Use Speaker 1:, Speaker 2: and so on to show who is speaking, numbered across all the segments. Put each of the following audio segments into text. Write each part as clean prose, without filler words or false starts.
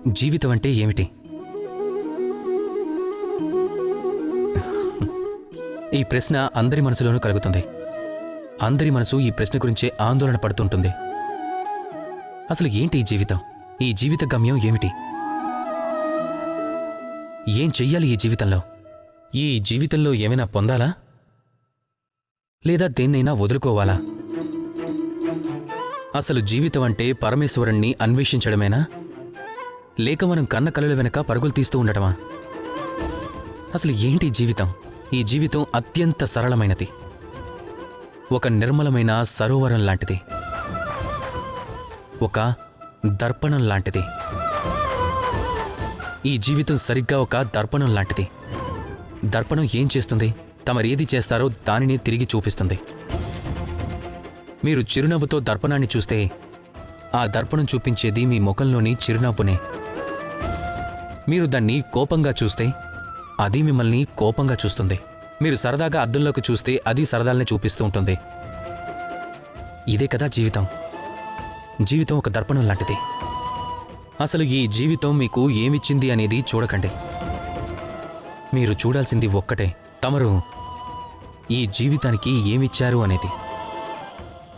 Speaker 1: జీవితం అంటే ఏమిటి? ఈ ప్రశ్న అందరి మనసులోనూ కలుగుతుంది. అందరి మనసు ఈ ప్రశ్న గురించే ఆందోళన పడుతుంటుంది. అసలు ఏంటి ఈ జీవితం? ఈ జీవిత గమ్యం ఏమిటి? ఏం చెయ్యాలి ఈ జీవితంలో? ఈ జీవితంలో ఏమైనా పొందాలా, లేదా దేన్నైనా వదులుకోవాలా? అసలు జీవితం అంటే పరమేశ్వరుణ్ణి అన్వేషించడమేనా, లేక మనం కన్న కలల వెనక పరుగులు తీస్తూ ఉండటమా? అసలు ఏంటి జీవితం? ఈ జీవితం అత్యంత సరళమైనది. ఒక నిర్మలమైన సరోవరం లాంటిది. ఒక దర్పణం లాంటిది. ఈ జీవితం సరిగ్గా ఒక దర్పణం లాంటిది. దర్పణం ఏం చేస్తుంది? తమరేది చేస్తారో దానిని తిరిగి చూపిస్తుంది. మీరు చిరునవ్వుతో దర్పణాన్ని చూస్తే ఆ దర్పణం చూపించేది మీ ముఖంలోని చిరునవ్వునే. మీరు దాన్ని కోపంగా చూస్తే అది మిమ్మల్ని కోపంగా చూస్తుంది. మీరు సరదాగా అద్దంలోకి చూస్తే అది సరదాల్ని చూపిస్తూ ఉంటుంది. ఇదే కదా జీవితం. జీవితం ఒక దర్పణం లాంటిది. అసలు ఈ జీవితం మీకు ఏమిచ్చింది అనేది చూడకండి. మీరు చూడాల్సింది ఒక్కటే, తమరు ఈ జీవితానికి ఏమిచ్చారు అనేది.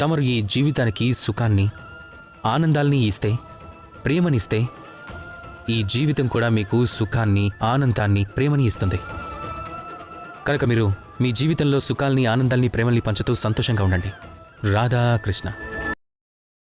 Speaker 1: తమరు ఈ జీవితానికి సుఖాన్ని, ఆనందాల్ని ఇస్తే, ప్రేమనిస్తే, ఈ జీవితం కూడా మీకు సుఖాన్ని, ఆనందాన్ని, ప్రేమని ఇస్తుంది. కనుక మీరు మీ జీవితంలో సుఖాల్ని, ఆనందాల్ని, ప్రేమల్ని పంచుతూ సంతోషంగా ఉండండి. రాధాకృష్ణ.